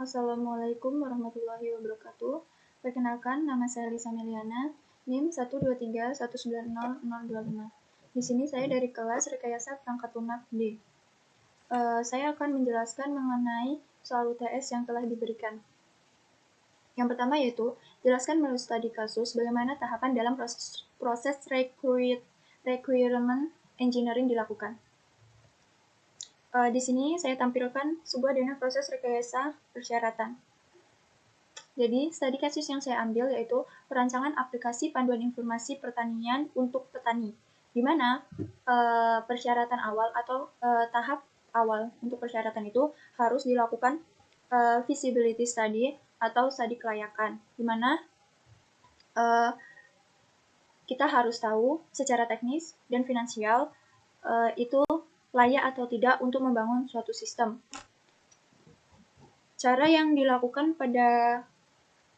Assalamualaikum warahmatullahi wabarakatuh. Perkenalkan, nama saya Lisa Meliana, NIM 123190025. Di sini saya dari kelas Rekayasa Perangkat Lunak D. Saya akan menjelaskan mengenai soal UTS yang telah diberikan. Yang pertama yaitu, jelaskan melalui studi kasus bagaimana tahapan dalam proses requirement engineering dilakukan. Di sini saya tampilkan sebuah dana proses rekayasa persyaratan. Jadi, studi kasus yang saya ambil yaitu perancangan aplikasi panduan informasi pertanian untuk petani, di mana persyaratan awal atau tahap awal untuk persyaratan itu harus dilakukan feasibility study atau studi kelayakan, di mana kita harus tahu secara teknis dan finansial itu layak atau tidak untuk membangun suatu sistem. Cara yang dilakukan pada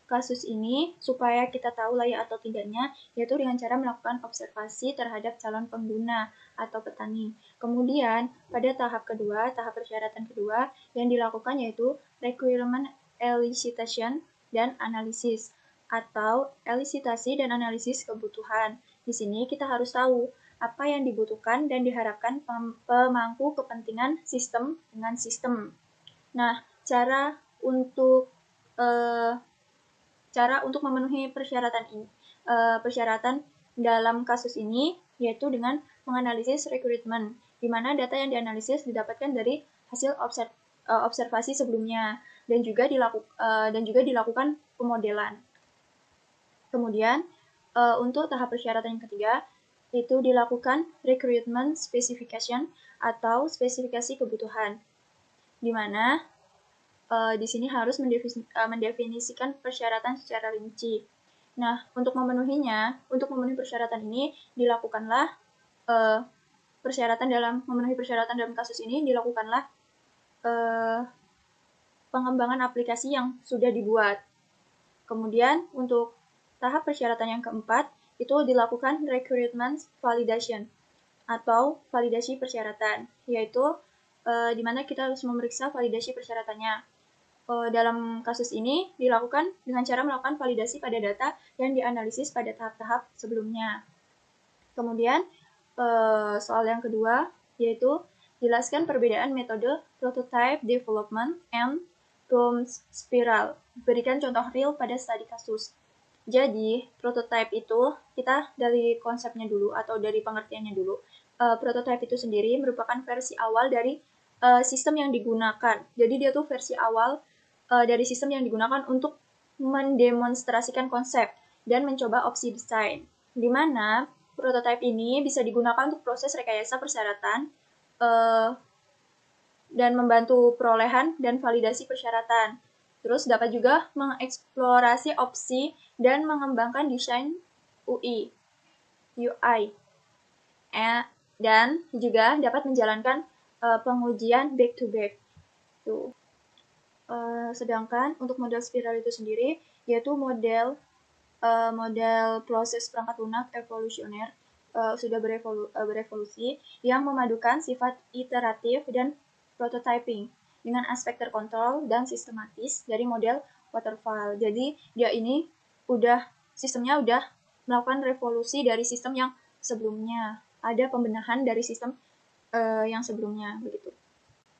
kasus ini supaya kita tahu layak atau tidaknya yaitu dengan cara melakukan observasi terhadap calon pengguna atau petani. Kemudian pada tahap persyaratan kedua yang dilakukan yaitu requirement elicitation dan analisis atau elisitasi dan analisis kebutuhan. Di sini kita harus tahu apa yang dibutuhkan dan diharapkan pemangku kepentingan sistem dengan sistem. Nah, cara untuk memenuhi persyaratan dalam kasus ini yaitu dengan menganalisis recruitment, di mana data yang dianalisis didapatkan dari hasil observasi sebelumnya dan juga dilakukan pemodelan. Kemudian untuk tahap persyaratan yang ketiga itu dilakukan recruitment specification atau spesifikasi kebutuhan, di mana di sini harus mendefinisikan persyaratan secara rinci. Nah, untuk memenuhi persyaratan ini dilakukanlah memenuhi persyaratan dalam kasus ini dilakukanlah pengembangan aplikasi yang sudah dibuat. Kemudian untuk tahap persyaratan yang keempat itu dilakukan recruitment validation atau validasi persyaratan, yaitu di mana kita harus memeriksa validasi persyaratannya. Dalam kasus ini dilakukan dengan cara melakukan validasi pada data yang dianalisis pada tahap-tahap sebelumnya. Kemudian soal yang kedua yaitu jelaskan perbedaan metode prototype development and Bloom's spiral. Berikan contoh real pada studi kasus. Jadi prototype itu kita dari konsepnya dulu atau dari pengertiannya dulu. Prototype itu sendiri merupakan versi awal dari sistem yang digunakan. Jadi dia tuh versi awal dari sistem yang digunakan untuk mendemonstrasikan konsep dan mencoba opsi desain, di mana prototype ini bisa digunakan untuk proses rekayasa persyaratan dan membantu perolehan dan validasi persyaratan. Terus dapat juga mengeksplorasi opsi dan mengembangkan desain UI, dan juga dapat menjalankan pengujian back-to-back. Sedangkan untuk model spiral itu sendiri yaitu model proses perangkat lunak evolusioner sudah berevolusi yang memadukan sifat iteratif dan prototyping dengan aspek terkontrol dan sistematis dari model waterfall. Jadi dia ini sistemnya udah melakukan revolusi dari sistem yang sebelumnya. Ada pembenahan dari sistem yang sebelumnya begitu.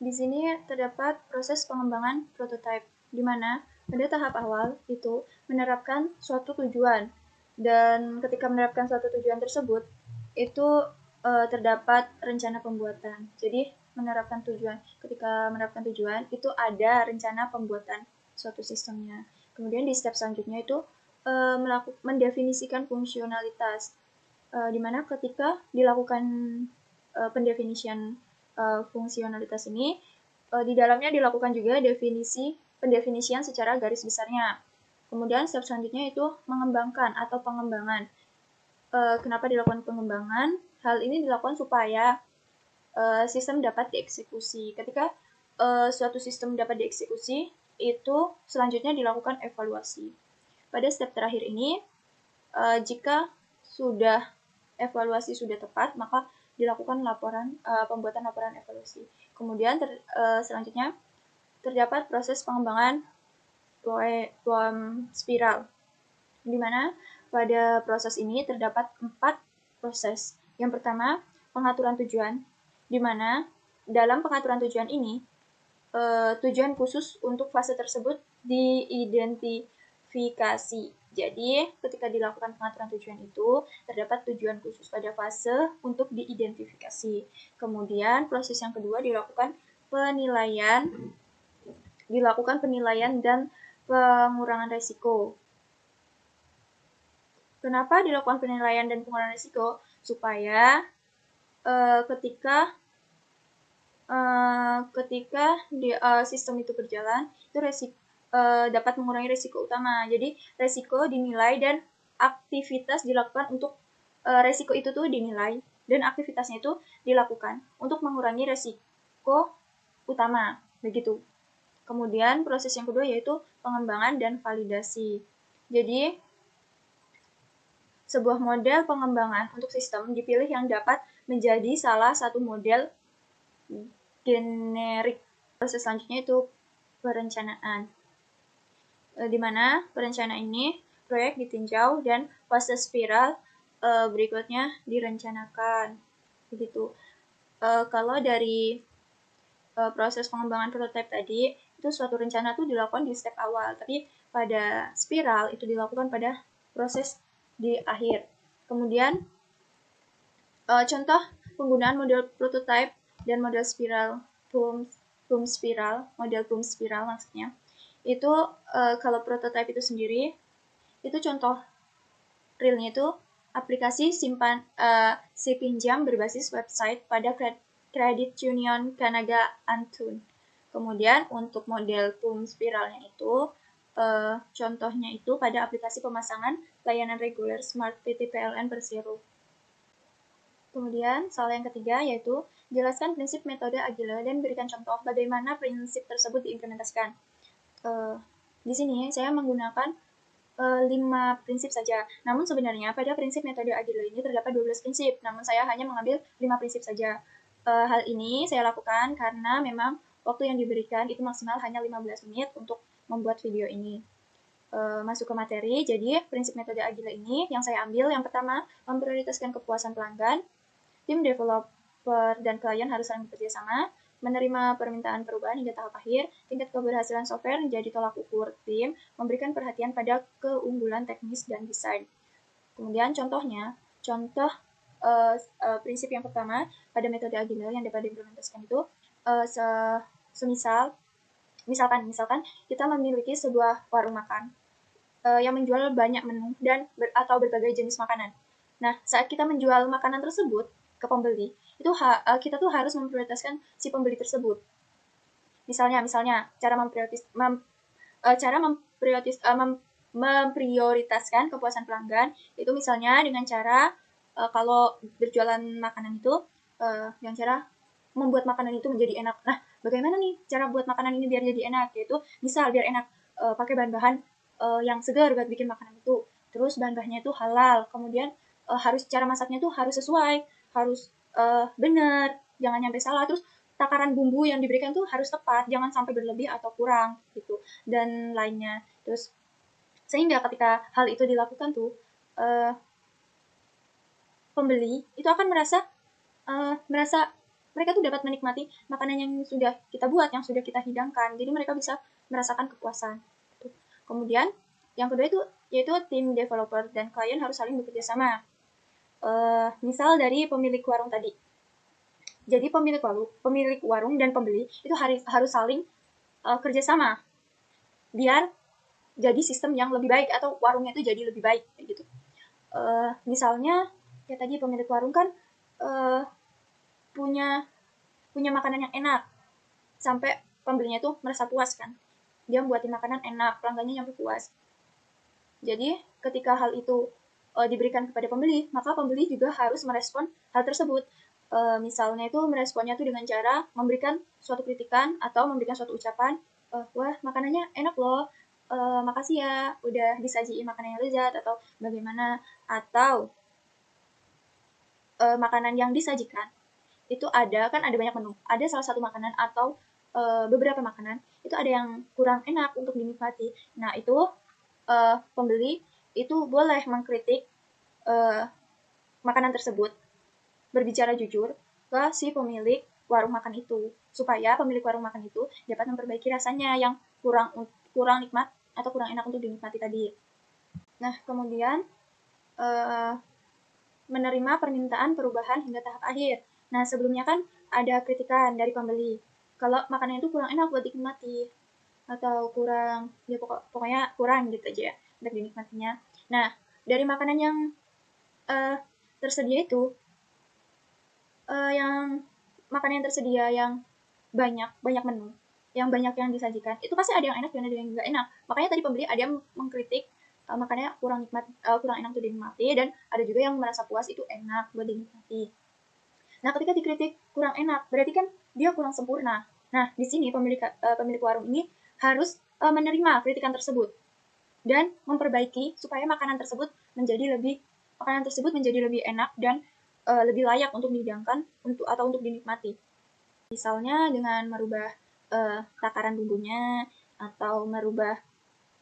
Di sini terdapat proses pengembangan prototype, di mana pada tahap awal itu menerapkan suatu tujuan, dan ketika menerapkan suatu tujuan tersebut, itu terdapat rencana pembuatan. Jadi ketika menerapkan tujuan, itu ada rencana pembuatan suatu sistemnya. Kemudian di step selanjutnya itu mendefinisikan fungsionalitas, di mana ketika dilakukan pendefinisian fungsionalitas ini, di dalamnya dilakukan juga pendefinisian secara garis besarnya. Kemudian step selanjutnya itu mengembangkan atau pengembangan. Kenapa dilakukan pengembangan? Hal ini dilakukan supaya sistem dapat dieksekusi. Ketika suatu sistem dapat dieksekusi, itu selanjutnya dilakukan evaluasi. Pada step terakhir ini, jika evaluasi sudah tepat, maka dilakukan pembuatan laporan evaluasi. Kemudian selanjutnya terdapat proses pengembangan Bloom spiral, di mana pada proses ini terdapat 4 proses. Yang pertama, pengaturan tujuan, di mana dalam pengaturan tujuan ini, tujuan khusus untuk fase tersebut diidentifikasi. Jadi, ketika dilakukan pengaturan tujuan itu, terdapat tujuan khusus pada fase untuk diidentifikasi. Kemudian, proses yang kedua dilakukan penilaian dan pengurangan risiko. Kenapa dilakukan penilaian dan pengurangan risiko? Supaya ketika sistem itu berjalan, itu dapat mengurangi risiko utama. Jadi risiko dinilai dan aktivitas dilakukan untuk risiko itu tuh dinilai dan aktivitasnya itu dilakukan untuk mengurangi risiko utama, begitu. Kemudian proses yang kedua yaitu pengembangan dan validasi. Jadi sebuah model pengembangan untuk sistem dipilih yang dapat menjadi salah satu model generik. Proses selanjutnya itu perencanaan, di mana perencanaan ini proyek ditinjau dan fase spiral berikutnya direncanakan, begitu. Kalau dari proses pengembangan prototipe tadi, itu suatu rencana tuh dilakukan di step awal, tapi pada spiral itu dilakukan pada proses di akhir. Kemudian contoh penggunaan model prototype dan model spiral, Bloom spiral, model Bloom spiral maksudnya. Itu kalau prototype itu sendiri, itu contoh realnya itu aplikasi si pinjam berbasis website pada Credit Union Kanagawa Antun. Kemudian untuk model Bloom spiralnya itu contohnya itu pada aplikasi pemasangan layanan reguler Smart PT PLN Persero. Kemudian soal yang ketiga yaitu jelaskan prinsip metode Agile dan berikan contoh bagaimana prinsip tersebut diimplementasikan. Di sini saya menggunakan 5 prinsip saja. Namun sebenarnya pada prinsip metode Agile ini terdapat 12 prinsip, namun saya hanya mengambil 5 prinsip saja. Hal ini saya lakukan karena memang waktu yang diberikan itu maksimal hanya 15 menit untuk membuat video ini. Masuk ke materi, jadi prinsip metode Agile ini yang saya ambil, yang pertama, memprioritaskan kepuasan pelanggan. Tim developer dan klien harus saling bekerja sama, menerima permintaan perubahan hingga tahap akhir, tingkat keberhasilan software menjadi tolak ukur tim, memberikan perhatian pada keunggulan teknis dan desain. Kemudian contoh prinsip yang pertama pada metode Agile yang dapat diimplementasikan itu, misalkan kita memiliki sebuah warung makan yang menjual banyak menu dan atau berbagai jenis makanan. Nah, saat kita menjual makanan tersebut ke pembeli, itu kita tuh harus memprioritaskan si pembeli tersebut. Misalnya cara memprioritaskan kepuasan pelanggan itu misalnya dengan cara kalau berjualan makanan itu yang cara membuat makanan itu menjadi enak. Nah, bagaimana nih cara buat makanan ini biar jadi enak? Yaitu misal biar enak pakai bahan-bahan yang segar buat bikin makanan itu. Terus bahan-bahannya itu halal. Kemudian harus cara masaknya tuh harus sesuai, harus benar, jangan sampai salah. Terus takaran bumbu yang diberikan tuh harus tepat, jangan sampai berlebih atau kurang gitu. Dan lainnya. Terus sehingga ketika hal itu dilakukan tuh pembeli itu akan merasa mereka tuh dapat menikmati makanan yang sudah kita buat, yang sudah kita hidangkan. Jadi mereka bisa merasakan kepuasan. Kemudian yang kedua itu yaitu tim developer dan klien harus saling bekerja sama. Misal dari pemilik warung tadi. Jadi pemilik warung dan pembeli itu harus saling kerjasama biar jadi sistem yang lebih baik atau warungnya itu jadi lebih baik gitu. Misalnya ya tadi pemilik warung kan punya makanan yang enak sampai pembelinya tuh merasa puas kan. Dia buatin makanan enak, pelanggannya nyampe puas. Jadi ketika hal itu diberikan kepada pembeli, maka pembeli juga harus merespon hal tersebut. Misalnya itu meresponnya tuh dengan cara memberikan suatu kritikan atau memberikan suatu ucapan, wah makanannya enak loh, makasih ya udah disajiin makanan yang lezat atau bagaimana. Atau makanan yang disajikan itu ada banyak menu, ada salah satu makanan atau beberapa makanan itu ada yang kurang enak untuk dinikmati. Nah, itu pembeli itu boleh mengkritik makanan tersebut, berbicara jujur ke si pemilik warung makan itu, supaya pemilik warung makan itu dapat memperbaiki rasanya yang kurang nikmat atau kurang enak untuk dinikmati tadi. Nah, kemudian menerima permintaan perubahan hingga tahap akhir. Nah, sebelumnya kan ada kritikan dari pembeli kalau makanan itu kurang enak buat dinikmati atau kurang, ya pokoknya kurang gitu aja ya untuk dinikmatinya. Nah, dari makanan yang tersedia itu, yang makanan yang tersedia yang banyak menu, yang banyak yang disajikan, itu pasti ada yang enak dan ada yang nggak enak. Makanya tadi pembeli ada yang mengkritik makannya kurang enak untuk dinikmati, dan ada juga yang merasa puas itu enak buat dinikmati. Nah, ketika dikritik kurang enak, berarti kan dia kurang sempurna. Nah, di sini pemilik warung ini harus menerima kritikan tersebut dan memperbaiki supaya makanan tersebut menjadi lebih enak dan lebih layak untuk dihidangkan untuk dinikmati. Misalnya dengan merubah takaran bumbunya, atau merubah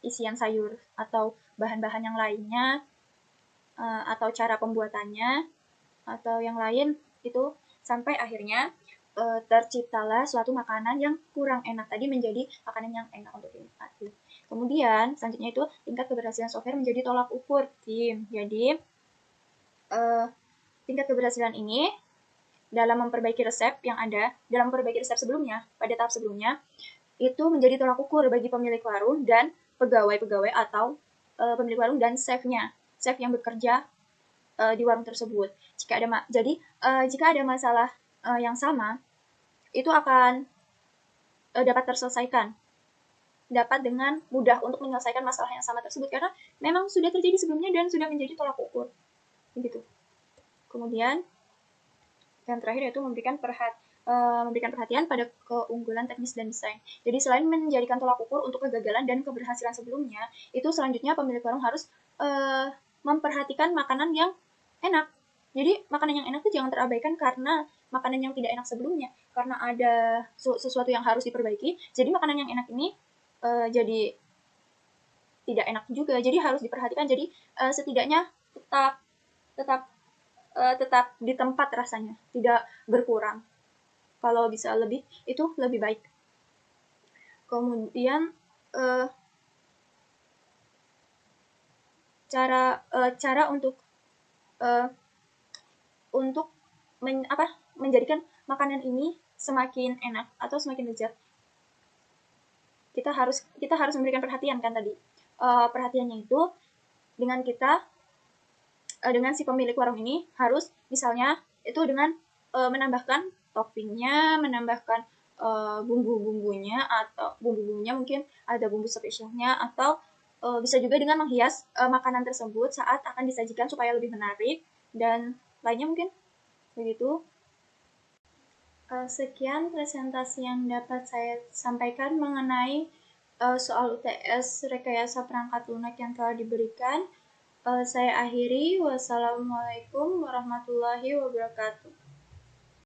isian sayur atau bahan-bahan yang lainnya, atau cara pembuatannya, atau yang lain itu, sampai akhirnya terciptalah suatu makanan yang kurang enak tadi menjadi makanan yang enak untuk dinikmati. Kemudian selanjutnya itu tingkat keberhasilan software menjadi tolak ukur tim. Jadi tingkat keberhasilan ini dalam memperbaiki resep sebelumnya, pada tahap sebelumnya, itu menjadi tolak ukur bagi pemilik warung dan pegawai-pegawai atau pemilik warung dan chef yang bekerja di warung tersebut. Jika ada masalah yang sama, itu akan dapat terselesaikan, dapat dengan mudah untuk menyelesaikan masalah yang sama tersebut, karena memang sudah terjadi sebelumnya dan sudah menjadi tolak ukur. Begitu. Kemudian yang terakhir yaitu memberikan perhatian pada keunggulan teknis dan desain. Jadi selain menjadikan tolak ukur untuk kegagalan dan keberhasilan sebelumnya, itu selanjutnya pemilik warung harus memperhatikan makanan yang enak. Jadi makanan yang enak itu jangan terabaikan karena makanan yang tidak enak sebelumnya, karena ada sesuatu yang harus diperbaiki. Jadi makanan yang enak ini jadi tidak enak juga. Jadi harus diperhatikan. Jadi setidaknya tetap di tempat rasanya, tidak berkurang. Kalau bisa lebih, itu lebih baik. Kemudian cara untuk menjadikan makanan ini semakin enak atau semakin lezat, kita harus memberikan perhatian kan tadi. Perhatiannya itu dengan si pemilik warung ini harus misalnya itu dengan menambahkan toppingnya, menambahkan bumbu-bumbunya, atau bumbu-bumbunya mungkin ada bumbu spesialnya, atau bisa juga dengan menghias makanan tersebut saat akan disajikan supaya lebih menarik, dan lainnya mungkin begitu. Sekian presentasi yang dapat saya sampaikan mengenai soal UTS rekayasa perangkat lunak yang telah diberikan. Saya akhiri. Wassalamualaikum warahmatullahi wabarakatuh.